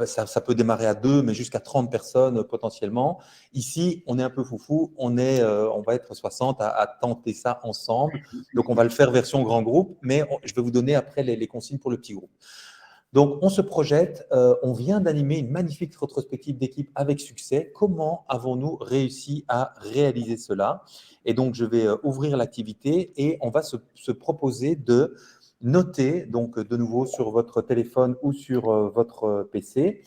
ça peut démarrer à 2, mais jusqu'à 30 personnes potentiellement. Ici, on est un peu foufou, on va être 60 à tenter ça ensemble. Donc, on va le faire version grand groupe, mais je vais vous donner après les consignes pour le petit groupe. Donc, on se projette, on vient d'animer une magnifique rétrospective d'équipe avec succès. Comment avons-nous réussi à réaliser cela? Et donc, je vais ouvrir l'activité et on va se proposer de noter, donc de nouveau sur votre téléphone ou sur votre PC,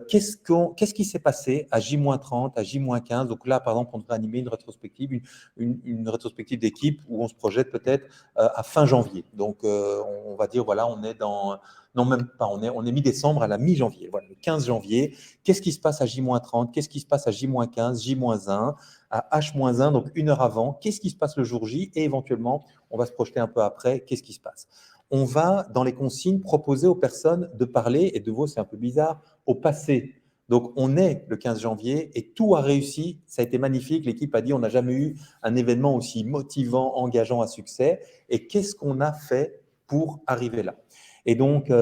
qu'est-ce qui s'est passé à J-30, à J-15. Donc là, par exemple, on devrait animer une rétrospective, une rétrospective d'équipe où on se projette peut-être à fin janvier. Donc, on va dire, voilà, on est dans… Non, même pas, on est mi-décembre à la mi-janvier. Voilà, le 15 janvier. Qu'est-ce qui se passe à J-30? Qu'est-ce qui se passe à J-15, J-1, à H-1, donc une heure avant? Qu'est-ce qui se passe le jour J? Et éventuellement, on va se projeter un peu après. Qu'est-ce qui se passe? On va, dans les consignes, proposer aux personnes de parler, et de nouveau, c'est un peu bizarre, au passé. Donc, on est le 15 janvier et tout a réussi. Ça a été magnifique. L'équipe a dit on n'a jamais eu un événement aussi motivant, engageant à succès. Et qu'est-ce qu'on a fait pour arriver là? Et donc,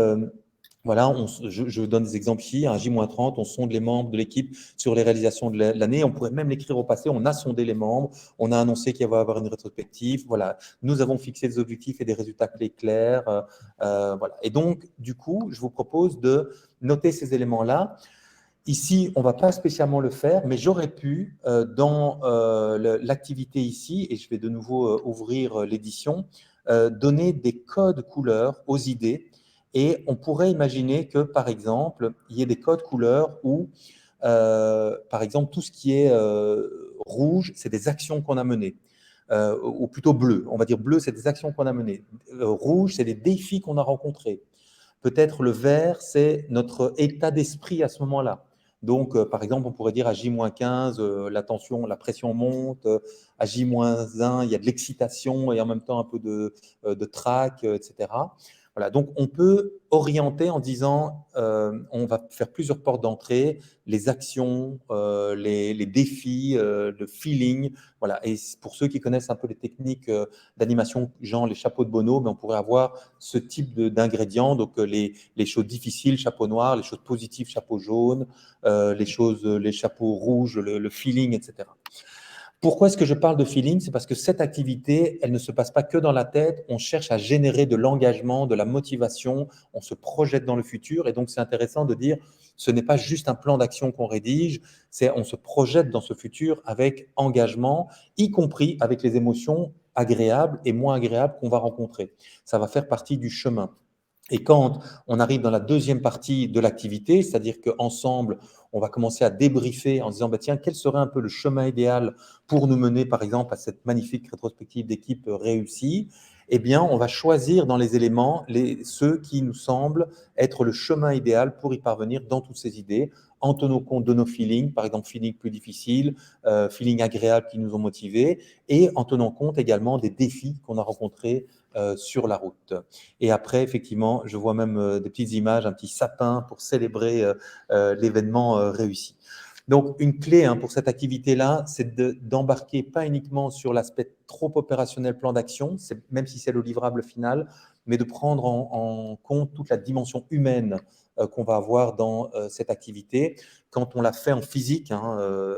voilà, je donne des exemples ici. À J-30, on sonde les membres de l'équipe sur les réalisations de l'année. On pourrait même l'écrire au passé. On a sondé les membres. On a annoncé qu'il va y avoir une rétrospective. Voilà, nous avons fixé des objectifs et des résultats clés clairs. Voilà. Et donc, du coup, je vous propose de noter ces éléments-là. Ici, on ne va pas spécialement le faire, mais j'aurais pu, dans l'activité ici, et je vais de nouveau ouvrir l'édition, donner des codes couleurs aux idées. Et on pourrait imaginer que, par exemple, il y ait des codes couleurs où, par exemple, tout ce qui est rouge, c'est des actions qu'on a menées. Ou plutôt bleu. On va dire bleu, c'est des actions qu'on a menées. Rouge, c'est des défis qu'on a rencontrés. Peut-être le vert, c'est notre état d'esprit à ce moment-là. Donc, par exemple, on pourrait dire à J-15, la tension, la pression monte. À J-1, il y a de l'excitation et en même temps un peu de trac, etc. Voilà, donc on peut orienter en disant on va faire plusieurs portes d'entrée, les actions, les défis, le feeling. Voilà. Et pour ceux qui connaissent un peu les techniques d'animation, genre les chapeaux de Bono, mais on pourrait avoir ce type d'ingrédients. Donc les choses difficiles, chapeau noir, les choses positives, chapeau jaune, les chapeaux rouges, le feeling, etc. Pourquoi est-ce que je parle de feeling? C'est parce que cette activité, elle ne se passe pas que dans la tête. On cherche à générer de l'engagement, de la motivation. On se projette dans le futur. Et donc, c'est intéressant de dire, ce n'est pas juste un plan d'action qu'on rédige, c'est on se projette dans ce futur avec engagement, y compris avec les émotions agréables et moins agréables qu'on va rencontrer. Ça va faire partie du chemin. Et quand on arrive dans la deuxième partie de l'activité, c'est-à-dire qu'ensemble, on va commencer à débriefer en disant, bah, tiens, quel serait un peu le chemin idéal pour nous mener, par exemple, à cette magnifique rétrospective d'équipe réussie, eh bien, on va choisir dans les éléments ceux qui nous semblent être le chemin idéal pour y parvenir dans toutes ces idées, en tenant compte de nos feelings, par exemple, feelings plus difficiles, feelings agréables qui nous ont motivés, et en tenant compte également des défis qu'on a rencontrés sur la route. Et après, effectivement, je vois même des petites images, un petit sapin pour célébrer l'événement réussi. Donc, une clé pour cette activité-là, c'est d'embarquer pas uniquement sur l'aspect trop opérationnel plan d'action, même si c'est le livrable final, mais de prendre en compte toute la dimension humaine qu'on va avoir dans cette activité. Quand on l'a fait en physique,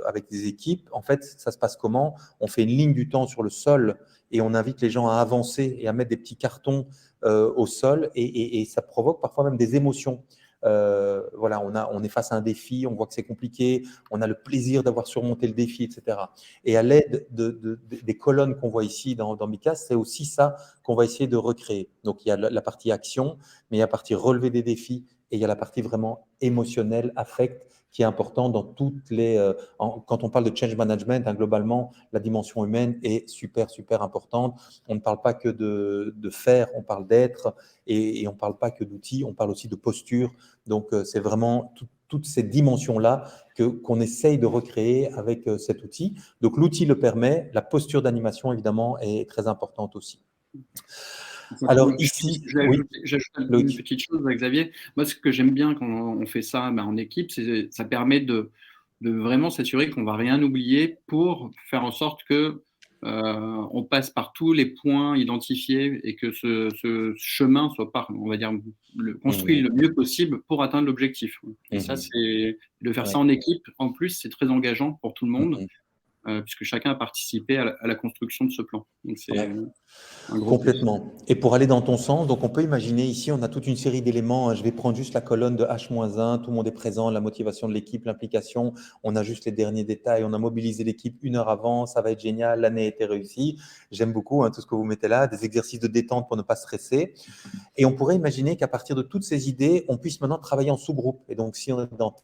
avec des équipes, en fait, ça se passe comment? On fait une ligne du temps sur le sol et on invite les gens à avancer et à mettre des petits cartons au sol et ça provoque parfois même des émotions. Voilà, on est face à un défi, on voit que c'est compliqué, on a le plaisir d'avoir surmonté le défi, etc. Et à l'aide des colonnes qu'on voit ici dans Mika, c'est aussi ça qu'on va essayer de recréer. Donc, il y a la partie action, mais il y a la partie relever des défis et il y a la partie vraiment émotionnelle, affect, qui est important dans toutes les… quand on parle de change management, globalement, la dimension humaine est super, super importante. On ne parle pas que de faire, on parle d'être et on ne parle pas que d'outils, on parle aussi de posture. Donc, c'est vraiment toutes ces dimensions-là qu'on essaye de recréer avec cet outil. Donc, l'outil le permet, la posture d'animation, évidemment, est très importante aussi. Alors ici, j'ajoute une Loïc. petite chose, Xavier. Moi, ce que j'aime bien quand on fait ça en équipe, c'est ça permet de vraiment s'assurer qu'on va rien oublier pour faire en sorte que on passe par tous les points identifiés et que ce chemin soit on va dire, construit le mieux possible pour atteindre l'objectif. Et ça, c'est de faire ça en équipe. En plus, c'est très engageant pour tout le monde. Puisque chacun a participé à la construction de ce plan. Donc, c'est un gros Complètement. Plus. Et pour aller dans ton sens, donc on peut imaginer ici, on a toute une série d'éléments. Je vais prendre juste la colonne de H-1, tout le monde est présent, la motivation de l'équipe, l'implication. On a juste les derniers détails. On a mobilisé l'équipe 1 heure avant, ça va être génial, l'année a été réussie. J'aime beaucoup tout ce que vous mettez là, des exercices de détente pour ne pas stresser. Et on pourrait imaginer qu'à partir de toutes ces idées, on puisse maintenant travailler en sous-groupe. Et donc, si on est dans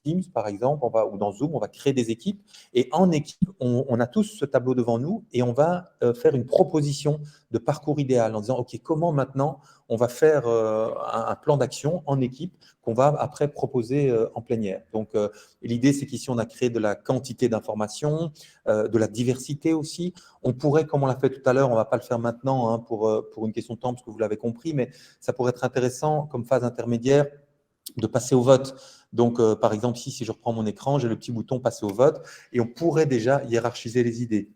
Teams, par exemple, ou dans Zoom, on va créer des équipes. Et en équipe, on a tous ce tableau devant nous et on va faire une proposition de parcours idéal en disant, OK, comment maintenant on va faire un plan d'action en équipe qu'on va après proposer en plénière. Donc, l'idée, c'est qu'ici, on a créé de la quantité d'informations, de la diversité aussi. On pourrait, comme on l'a fait tout à l'heure, on ne va pas le faire maintenant pour une question de temps, parce que vous l'avez compris, mais ça pourrait être intéressant comme phase intermédiaire de passer au vote. Donc, par exemple, ici, si je reprends mon écran, j'ai le petit bouton passer au vote et on pourrait déjà hiérarchiser les idées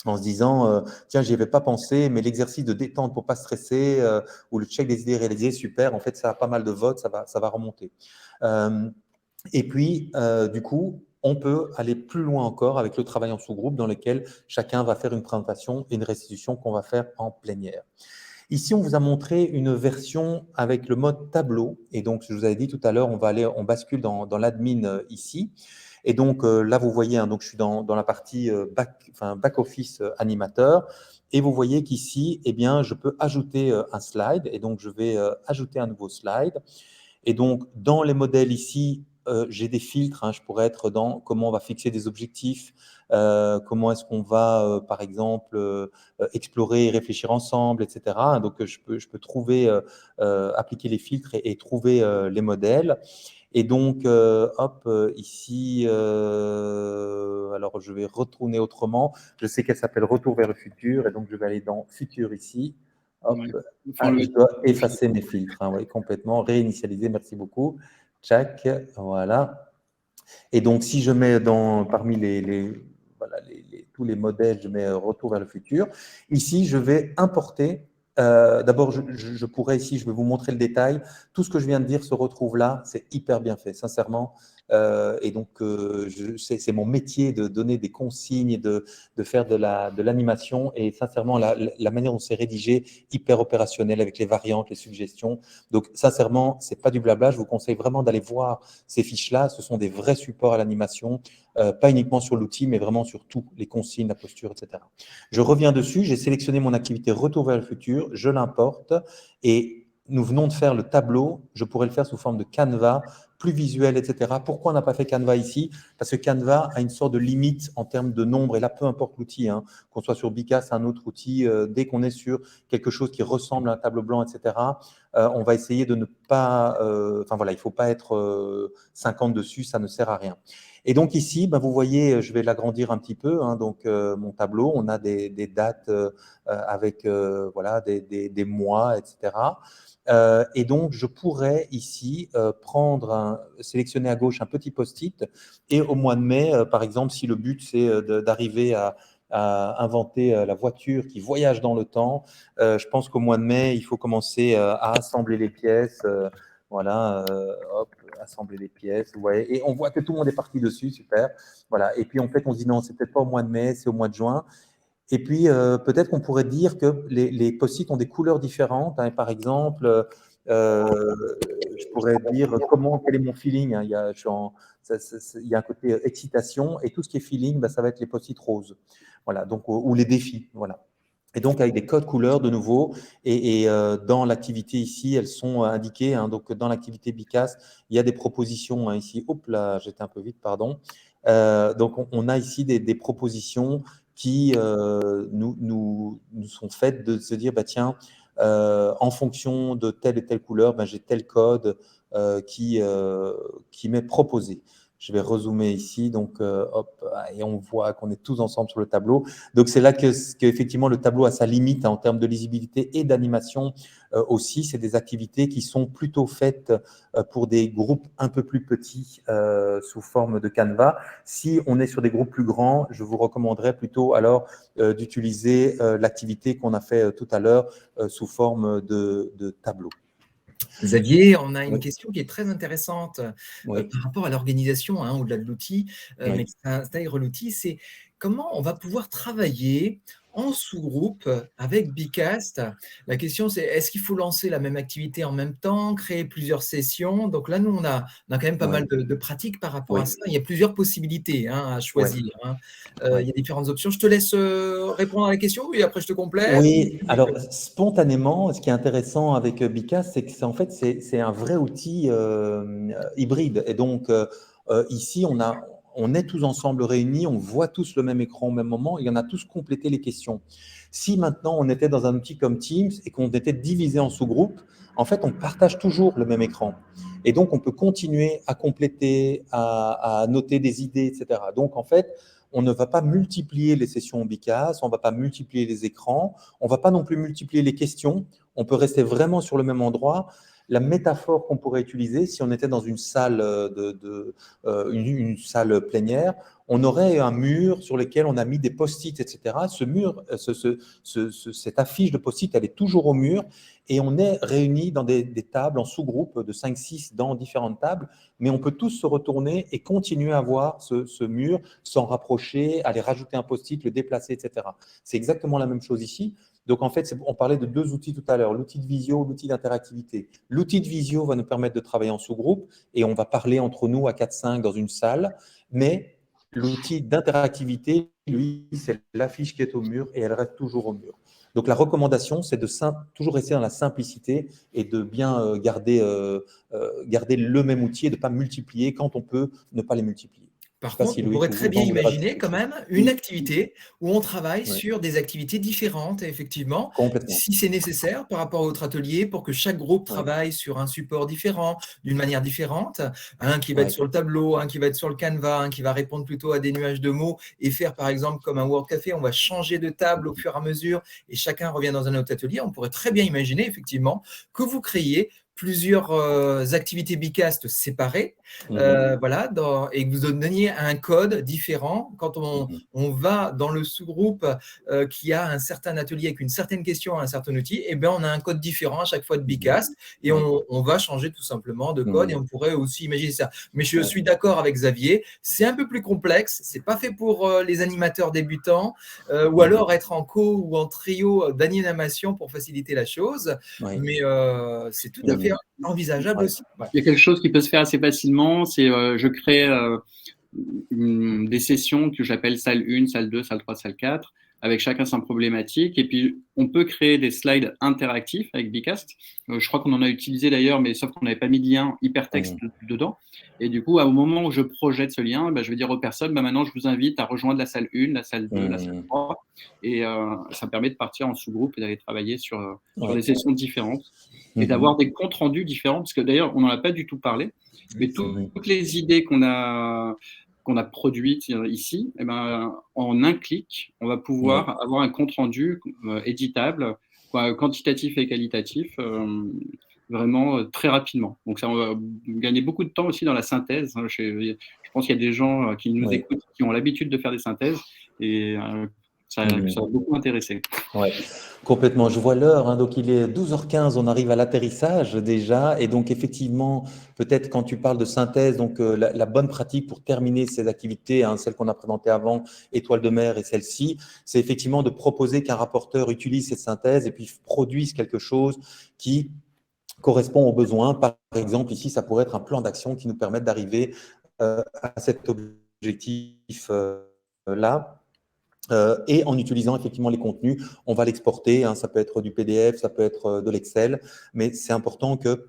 en se disant, tiens, j'y avais pas pensé, mais l'exercice de détente pour pas stresser ou le check des idées réalisées, super, en fait, ça a pas mal de votes, ça va remonter. Et puis, du coup, on peut aller plus loin encore avec le travail en sous-groupe dans lequel chacun va faire une présentation et une restitution qu'on va faire en plénière. Ici, on vous a montré une version avec le mode tableau. Et donc, je vous avais dit tout à l'heure, on bascule dans l'admin ici. Et donc, là, vous voyez, donc je suis dans la partie back-office animateur. Et vous voyez qu'ici, eh bien, je peux ajouter un slide. Et donc, je vais ajouter un nouveau slide. Et donc, dans les modèles ici, j'ai des filtres. Je pourrais être dans comment on va fixer des objectifs, comment est-ce qu'on va, par exemple, explorer et réfléchir ensemble, etc. Donc, je peux trouver, appliquer les filtres et trouver les modèles. Et donc, ici, alors je vais retourner autrement. Je sais qu'elle s'appelle Retour vers le futur. Et donc, je vais aller dans Futur ici. Hop. Je dois effacer mes filtres. Oui, complètement. Réinitialiser, merci beaucoup. Tchac, voilà. Et donc, si je mets parmi tous les modèles, je mets Retour vers le futur. Ici, je vais importer. D'abord, je pourrais ici, je vais vous montrer le détail. Tout ce que je viens de dire se retrouve là. C'est hyper bien fait, sincèrement. Et donc, c'est mon métier de donner des consignes, de faire de l'animation. Et sincèrement, la manière dont c'est rédigé, hyper opérationnel avec les variantes, les suggestions. Donc, sincèrement, c'est pas du blabla. Je vous conseille vraiment d'aller voir ces fiches-là. Ce sont des vrais supports à l'animation, pas uniquement sur l'outil, mais vraiment sur tout, les consignes, la posture, etc. Je reviens dessus. J'ai sélectionné mon activité Retour vers le futur. Je l'importe et nous venons de faire le tableau. Je pourrais le faire sous forme de Canva, plus visuel, etc. Pourquoi on n'a pas fait Canva ici? Parce que Canva a une sorte de limite en termes de nombre, et là, peu importe l'outil, qu'on soit sur Bicas, un autre outil, dès qu'on est sur quelque chose qui ressemble à un tableau blanc, etc., on va essayer de ne pas… il ne faut pas être 50 dessus, ça ne sert à rien. Et donc ici, vous voyez, je vais l'agrandir un petit peu, hein, donc mon tableau, on a des dates avec voilà, des mois, etc. Et donc, je pourrais ici sélectionner à gauche un petit post-it et au mois de mai, par exemple, si le but c'est d'arriver à inventer la voiture qui voyage dans le temps, je pense qu'au mois de mai, il faut commencer à assembler les pièces. Voilà, hop, assembler les pièces. Vous voyez, et on voit que tout le monde est parti dessus, super. Voilà. Et puis en fait, on se dit non, c'est peut-être pas au mois de mai, c'est au mois de juin. Et puis, peut-être qu'on pourrait dire que les post-it ont des couleurs différentes, hein. Par exemple, je pourrais dire quel est mon feeling, hein. Il y a un côté excitation, et tout ce qui est feeling, ça va être les post-it roses. Voilà, donc, ou les défis. Voilà. Et donc, avec des codes couleurs de nouveau, et dans l'activité ici, elles sont indiquées, hein. Donc, dans l'activité BICAS, il y a des propositions, hein, ici. Hop là, j'étais un peu vite, pardon. Donc, on a ici des propositions qui nous sont faites de se dire, tiens, en fonction de telle et telle couleur, j'ai tel code qui m'est proposé. Je vais rezoomer ici, donc hop, et on voit qu'on est tous ensemble sur le tableau. Donc c'est là qu'effectivement le tableau a sa limite, hein, en termes de lisibilité et d'animation aussi. C'est des activités qui sont plutôt faites pour des groupes un peu plus petits sous forme de Canva. Si on est sur des groupes plus grands, je vous recommanderais plutôt alors d'utiliser l'activité qu'on a fait tout à l'heure sous forme de tableau. Xavier, on a une question qui est très intéressante Oui. par rapport à l'organisation, hein, au-delà de l'outil, mais qui intègre l'outil, c'est comment on va pouvoir travailler en sous-groupe avec Bicast. La question, c'est est-ce qu'il faut lancer la même activité en même temps, créer plusieurs sessions? Donc là, nous, on a quand même pas mal de pratiques par rapport à ça. Il y a plusieurs possibilités, hein, à choisir, hein. Il y a différentes options. Je te laisse répondre à la question et après je te complète. Oui, alors spontanément, ce qui est intéressant avec Bicas, c'est que en fait, c'est un vrai outil hybride. Et donc, ici, on est tous ensemble réunis, on voit tous le même écran au même moment et on a tous complété les questions. Si maintenant on était dans un outil comme Teams et qu'on était divisé en sous-groupes, en fait, on partage toujours le même écran. Et donc, on peut continuer à compléter, à noter des idées, etc. Donc, en fait, on ne va pas multiplier les sessions Bicas, on ne va pas multiplier les écrans, on ne va pas non plus multiplier les questions. On peut rester vraiment sur le même endroit. La métaphore qu'on pourrait utiliser, si on était dans une salle, une salle plénière, on aurait un mur sur lequel on a mis des post-it, etc. Ce mur, cette affiche de post-it, elle est toujours au mur et on est réunis dans des tables en sous-groupe de 5-6 dans différentes tables, mais on peut tous se retourner et continuer à voir ce mur, s'en rapprocher, aller rajouter un post-it, le déplacer, etc. C'est exactement la même chose ici. Donc, en fait, on parlait de deux outils tout à l'heure, l'outil de visio, l'outil d'interactivité. L'outil de visio va nous permettre de travailler en sous-groupe et on va parler entre nous à 4-5 dans une salle, mais l'outil d'interactivité, lui, c'est l'affiche qui est au mur et elle reste toujours au mur. Donc, la recommandation, c'est de toujours rester dans la simplicité et de bien garder le même outil et de ne pas multiplier quand on peut ne pas les multiplier. Par contre, on pourrait très bien imaginer quand même une activité où on travaille sur des activités différentes, effectivement, si c'est nécessaire par rapport à votre atelier, pour que chaque groupe travaille sur un support différent, d'une manière différente. Un qui va être sur le tableau, un qui va être sur le Canva, un qui va répondre plutôt à des nuages de mots et faire par exemple comme un Word Café, on va changer de table au fur et à mesure et chacun revient dans un autre atelier. On pourrait très bien imaginer effectivement que vous créiez plusieurs activités Bicast séparées, voilà, et que vous donniez un code différent. Quand on va dans le sous-groupe qui a un certain atelier avec une certaine question, un certain outil, et bien on a un code différent à chaque fois de Bicast et on va changer tout simplement de code et on pourrait aussi imaginer ça. Mais je suis d'accord avec Xavier, c'est un peu plus complexe, c'est pas fait pour les animateurs débutants ou alors être en co ou en trio d'animation pour faciliter la chose, mais c'est tout à fait envisageable aussi. Il y a quelque chose qui peut se faire assez facilement, c'est je crée des sessions que j'appelle salle 1, salle 2, salle 3, salle 4, avec chacun sa problématique. Et puis, on peut créer des slides interactifs avec Bicast. Je crois qu'on en a utilisé d'ailleurs, mais sauf qu'on n'avait pas mis de lien hypertexte dedans. Et du coup, au moment où je projette ce lien, je vais dire aux personnes, maintenant, je vous invite à rejoindre la salle 1, la salle 2, la salle 3. Et ça permet de partir en sous-groupe et d'aller travailler sur des sessions différentes et d'avoir des comptes rendus différents. Parce que d'ailleurs, on n'en a pas du tout parlé, mais toutes les idées qu'on qu'on a produites ici, eh ben, en un clic, on va pouvoir avoir un compte-rendu éditable, quantitatif et qualitatif, vraiment très rapidement. Donc ça, on va gagner beaucoup de temps aussi dans la synthèse. Je pense qu'il y a des gens qui nous écoutent, qui ont l'habitude de faire des synthèses, et ça va beaucoup intéresser. Ouais, complètement. Je vois l'heure, hein, donc il est 12h15, on arrive à l'atterrissage déjà. Et donc, effectivement, peut-être quand tu parles de synthèse, donc la bonne pratique pour terminer ces activités, hein, celle qu'on a présentée avant, étoile de mer et celle-ci, c'est effectivement de proposer qu'un rapporteur utilise cette synthèse et puis produise quelque chose qui correspond aux besoins. Par exemple, ici, ça pourrait être un plan d'action qui nous permette d'arriver à cet objectif-là. Et en utilisant effectivement les contenus, on va l'exporter, hein, ça peut être du PDF, ça peut être de l'Excel, mais c'est important que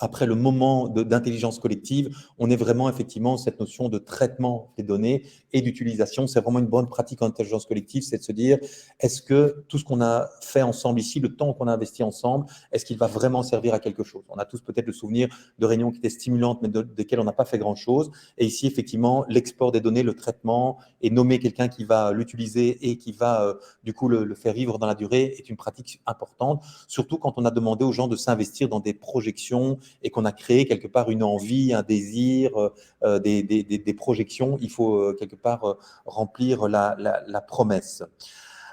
après le moment d'intelligence collective, on ait vraiment effectivement cette notion de traitement des données et d'utilisation. C'est vraiment une bonne pratique en intelligence collective, c'est de se dire, est-ce que tout ce qu'on a fait ensemble ici, le temps qu'on a investi ensemble, est-ce qu'il va vraiment servir à quelque chose? On a tous peut-être le souvenir de réunions qui étaient stimulantes, mais desquelles on n'a pas fait grand-chose. Et ici, effectivement, l'export des données, le traitement et nommer quelqu'un qui va l'utiliser et qui va du coup le faire vivre dans la durée est une pratique importante, surtout quand on a demandé aux gens de s'investir dans des projections et qu'on a créé quelque part une envie, un désir, des projections. Il faut quelque part remplir la promesse.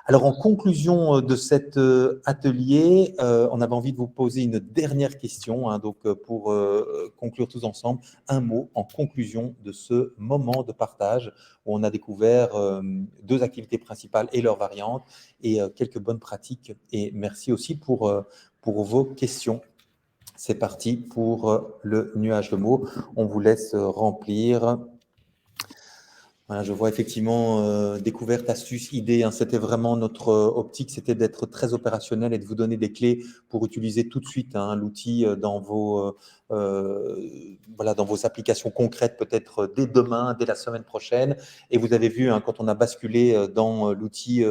Alors, en conclusion de cet atelier, on avait envie de vous poser une dernière question, hein, donc pour conclure tous ensemble, un mot en conclusion de ce moment de partage où on a découvert 2 activités principales et leurs variantes et quelques bonnes pratiques. Et merci aussi pour vos questions. C'est parti pour le nuage de mots. On vous laisse remplir. Voilà, je vois effectivement découverte, astuces, idées. Hein, c'était vraiment notre optique, c'était d'être très opérationnel et de vous donner des clés pour utiliser tout de suite hein, l'outil dans voilà, dans vos applications concrètes, peut-être dès demain, dès la semaine prochaine. Et vous avez vu, hein, quand on a basculé dans l'outil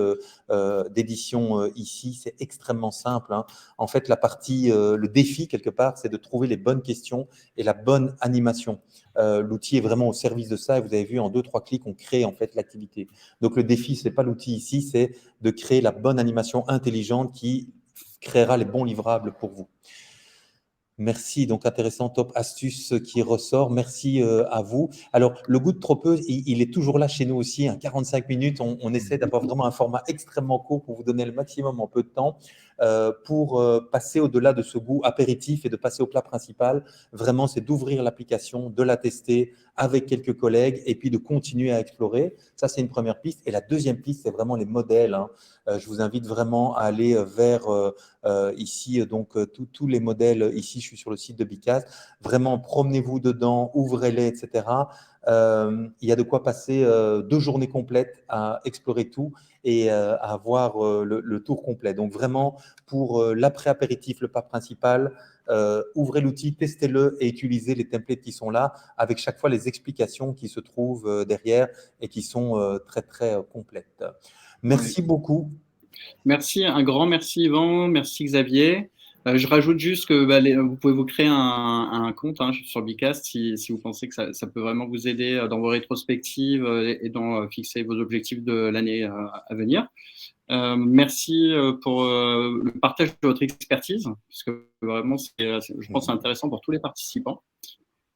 d'édition ici, c'est extrêmement simple. Hein. En fait, la partie, le défi quelque part, c'est de trouver les bonnes questions et la bonne animation. L'outil est vraiment au service de ça et vous avez vu en 2-3 clics on crée en fait l'activité. Donc le défi, ce n'est pas l'outil ici, c'est de créer la bonne animation intelligente qui créera les bons livrables pour vous. Merci, donc intéressant, top astuce qui ressort. Merci à vous. Alors, le goût de tropeuse, il est toujours là chez nous aussi, hein, 45 minutes. On essaie d'avoir vraiment un format extrêmement court pour vous donner le maximum en peu de temps pour passer au-delà de ce goût apéritif et de passer au plat principal. Vraiment, c'est d'ouvrir l'application, de la tester avec quelques collègues et puis de continuer à explorer. Ça, c'est une première piste. Et la deuxième piste, c'est vraiment les modèles. Hein. Je vous invite vraiment à aller vers ici, donc tous les modèles. Ici, je suis sur le site de Bicast. Vraiment, promenez-vous dedans, ouvrez-les, etc. Il y a de quoi passer 2 journées complètes à explorer tout et à avoir le tour complet. Donc vraiment, pour l'après-apéritif, le pas principal, ouvrez l'outil, testez-le et utilisez les templates qui sont là, avec chaque fois les explications qui se trouvent derrière et qui sont très, très complètes. Merci beaucoup. Merci, un grand merci Yvan, merci Xavier. Je rajoute juste que vous pouvez vous créer un compte hein, sur Bicast si vous pensez que ça peut vraiment vous aider dans vos rétrospectives et dans fixer vos objectifs de l'année à venir. Merci pour le partage de votre expertise, parce que vraiment, je pense, c'est intéressant pour tous les participants.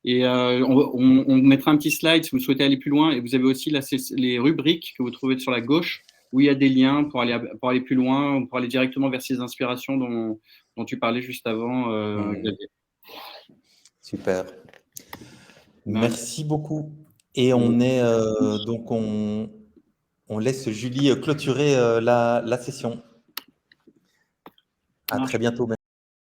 Et on mettra un petit slide si vous souhaitez aller plus loin. Et vous avez aussi là, les rubriques que vous trouvez sur la gauche, où il y a des liens pour aller plus loin, pour aller directement vers ces inspirations dont tu parlais juste avant, Xavier. Super. Merci beaucoup. Et on est donc on laisse Julie clôturer la session. À très bientôt.